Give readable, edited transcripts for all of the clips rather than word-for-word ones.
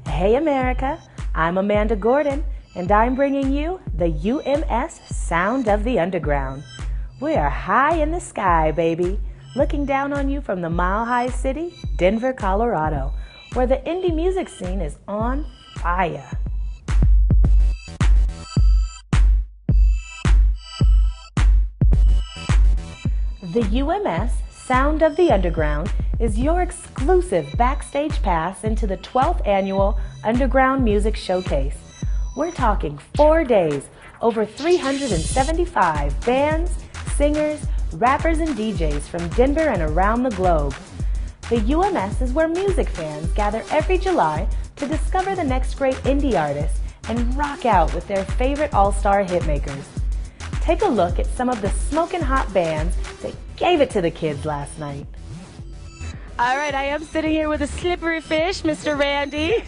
Hey America, I'm Amanda Gordon, and I'm bringing you the UMS Sound of the Underground. We are high in the sky, baby, looking down on you from the mile-high city, Denver, Colorado, where the indie music scene is on fire. The UMS Sound of the Underground is your exclusive backstage pass into the 12th annual Underground Music Showcase. We're talking 4 days, over 375 bands, singers, rappers, and DJs from Denver and around the globe. The UMS is where music fans gather every July to discover the next great indie artists and rock out with their favorite all-star hitmakers. Take a look at some of the smoking hot bands that gave it to the kids last night. All right, I am sitting here with a slippery fish, Mr. Randy.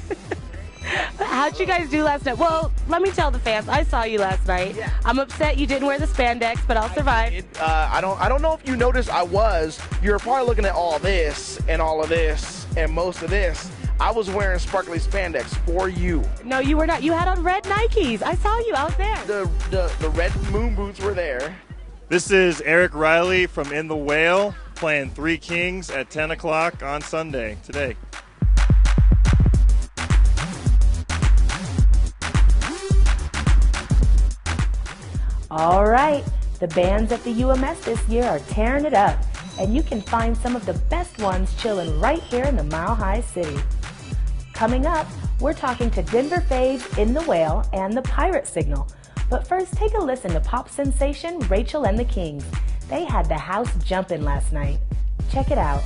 How'd you guys do last night? Well, let me tell the fans, I saw you last night. Yeah. I'm upset you didn't wear the spandex, but I'll survive. I don't know if you noticed you're probably looking at all this and all of this and most of this. I was wearing sparkly spandex for you. No, you were not. You had on red Nikes. I saw you out there. The red moon boots were there. This is Eric Riley from In the Whale playing Three Kings at 10 o'clock on Sunday today. All right, the bands at the UMS this year are tearing it up, and you can find some of the best ones chilling right here in the Mile High City. Coming up, we're talking to Denver faves In the Whale and the Pirate Signal. But first, take a listen to pop sensation Rachel and the Kings. They had the house jumping last night. Check it out.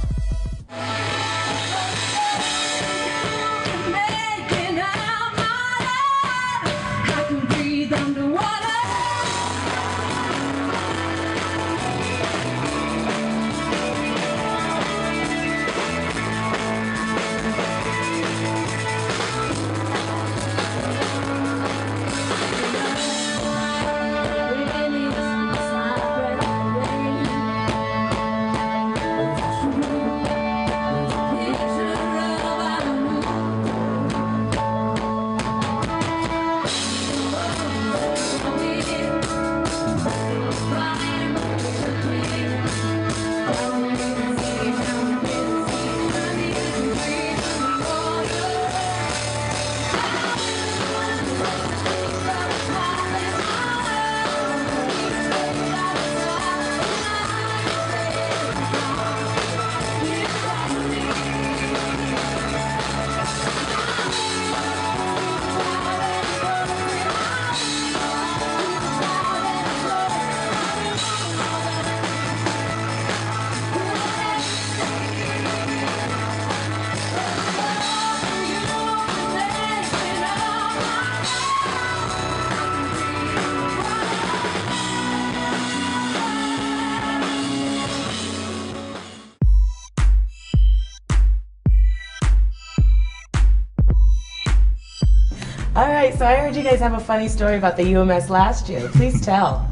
All right, so I heard you guys have a funny story about the UMS last year. Please tell.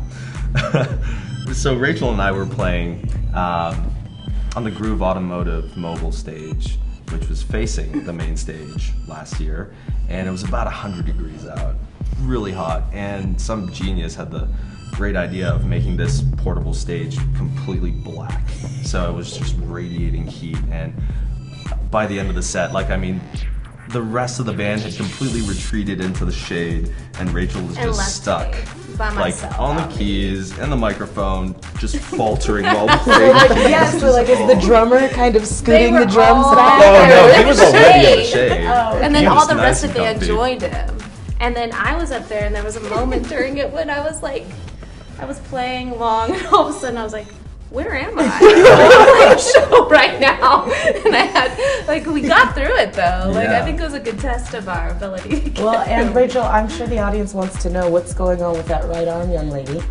So Rachel and I were playing on the Groove Automotive mobile stage, which was facing the main stage last year, and it was about 100 degrees out, really hot, and some genius had the great idea of making this portable stage completely black. So it was just radiating heat, and by the end of the set, the rest of the band had completely retreated into the shade, and Rachel was just stuck, by myself, on the keys and the microphone, just faltering while playing. Yes, so is the drummer kind of scooting the drums all back? Oh no, he was already in the shade. And then He all was the nice rest of and the band comfy. joined him. And then I was up there, and there was a moment during it when I was playing along, and all of a sudden I was like, where am I? I'm playing a show right now. And I had, we got through it though. I think it was a good test of our ability to get Well, and through. Rachel, I'm sure the audience wants to know what's going on with that right arm, young lady.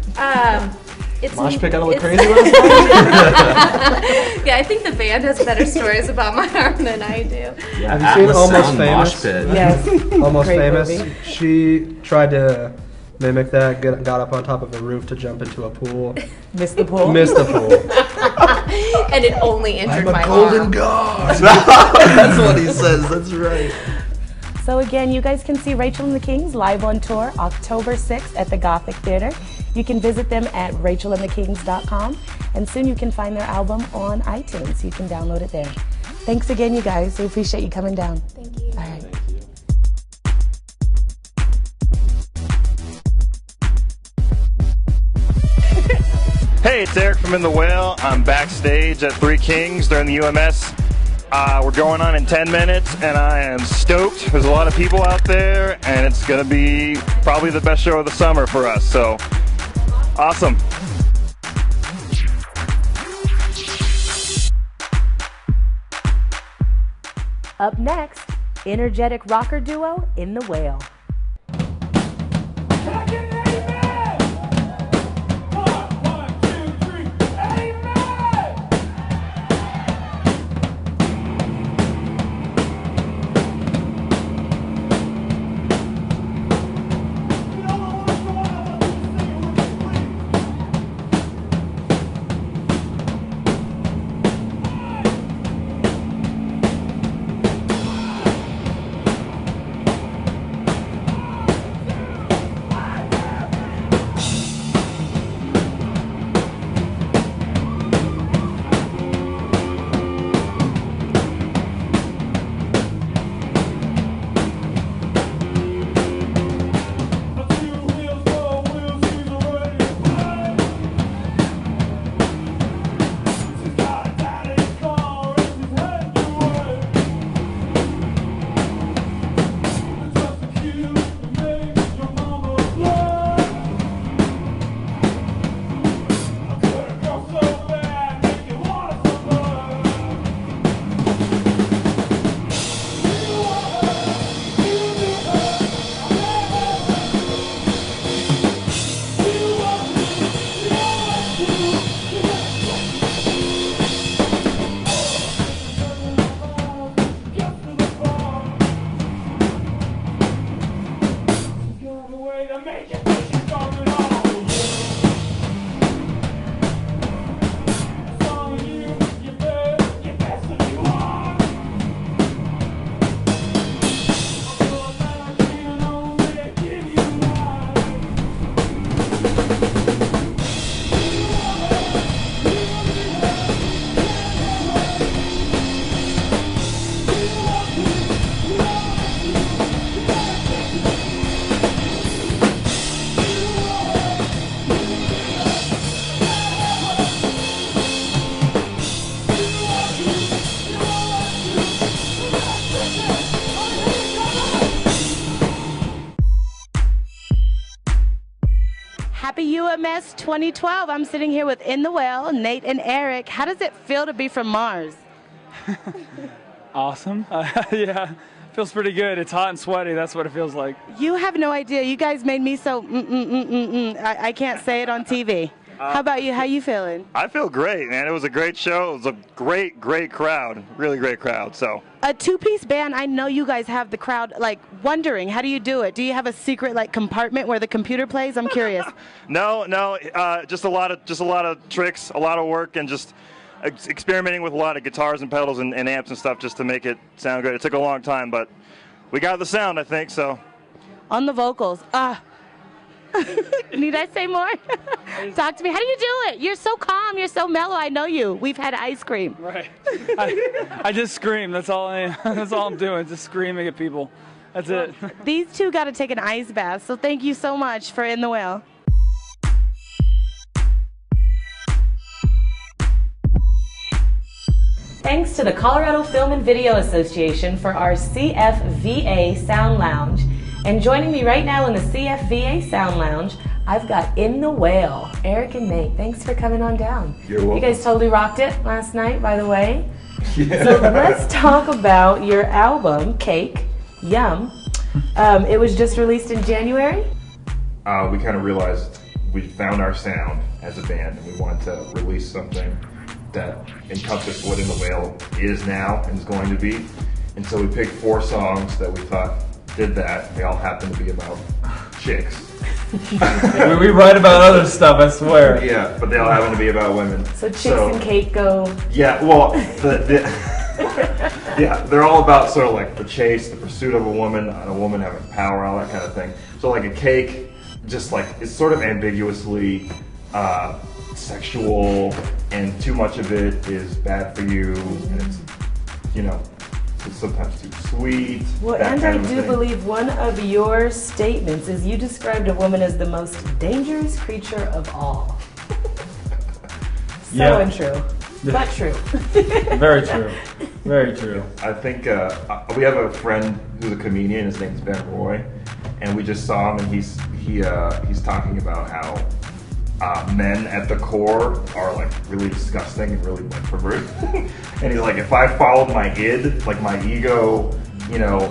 It's Mosh pit got a little crazy last night? Yeah, I think the band has better stories about my arm than I do. Yeah, Have you seen Atlas Almost Sound Famous? Mosh Pit. Yes. Almost Great Famous. movie. She tried to mimic that, got up on top of a roof to jump into a pool. Missed the pool? Missed the pool. And it only entered my golden arm. god. That's what he says, that's right. So again, you guys can see Rachel and the Kings live on tour October 6th at the Gothic Theater. You can visit them at rachelandthekings.com, and soon you can find their album on iTunes. You can download it there. Thanks again, you guys. We appreciate you coming down. Thank you. All right. Hey, it's Eric from In the Whale. I'm backstage at Three Kings during the UMS. We're going on in 10 minutes, and I am stoked. There's a lot of people out there, and it's going to be probably the best show of the summer for us. So, awesome. Up next, energetic rocker duo In the Whale. Happy UMS 2012. I'm sitting here with In the Whale, Nate and Eric. How does it feel to be from Mars? Awesome. Yeah, feels pretty good. It's hot and sweaty. That's what it feels like. You have no idea. You guys made me so I can't say it on TV. How about you? How you feeling? I feel great, man. It was a great show. It was a great crowd. Really great crowd. So a two-piece band. I know you guys have the crowd like wondering. How do you do it? Do you have a secret like compartment where the computer plays? I'm curious. No. Just a lot of tricks, a lot of work, and just experimenting with a lot of guitars and pedals and amps and stuff just to make it sound good. It took a long time, but we got the sound, I think. So on the vocals, need I say more? Talk to me. How do you do it? You're so calm. You're so mellow. I know you. We've had ice cream. Right. I just scream. That's all I'm doing. Just screaming at people. That's it. These two got to take an ice bath. So thank you so much for In the Whale. Thanks to the Colorado Film and Video Association for our CFVA Sound Lounge. And joining me right now in the CFVA Sound Lounge, I've got In the Whale, Eric and Nate. Thanks for coming on down. You're welcome. You guys totally rocked it last night, by the way. Yeah. So let's talk about your album, Cake, Yum. It was just released in January? We kind of realized we found our sound as a band, and we wanted to release something that encompassed what In the Whale is now and is going to be. And so we picked 4 songs that we thought did that. They all happen to be about chicks. we write about other stuff, I swear. Yeah, but they all happen to be about women. So Chicks and Cake go... Yeah, well, Yeah, they're all about sort of like the chase, the pursuit of a woman, and a woman having power, all that kind of thing. So like a cake, just like it's sort of ambiguously sexual, and too much of it is bad for you, and it's, you know, it's sometimes too sweet. Well, that and kind I of do thing. believe one of your statements is you described a woman as the most dangerous creature of all. So Yeah. untrue, but true. Very true. Very true. I think we have a friend who's a comedian. His name's Ben Roy, and we just saw him, and he's talking about how men at the core are like really disgusting and really like perverted. And he's like, if I followed my id, like my ego, you know,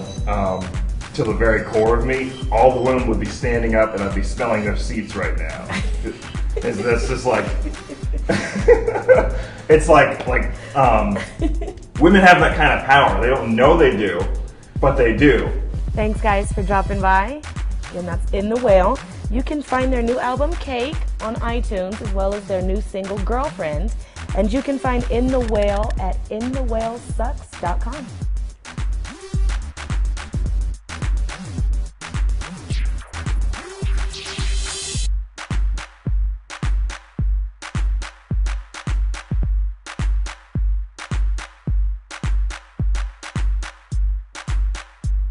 to the very core of me, all the women would be standing up, and I'd be smelling their seats right now. That's just like. It's like women have that kind of power. They don't know they do, but they do. Thanks, guys, for dropping by. And that's In the Whale. You can find their new album, Cake, on iTunes, as well as their new single, Girlfriend. And you can find In the Whale at inthewhalesucks.com.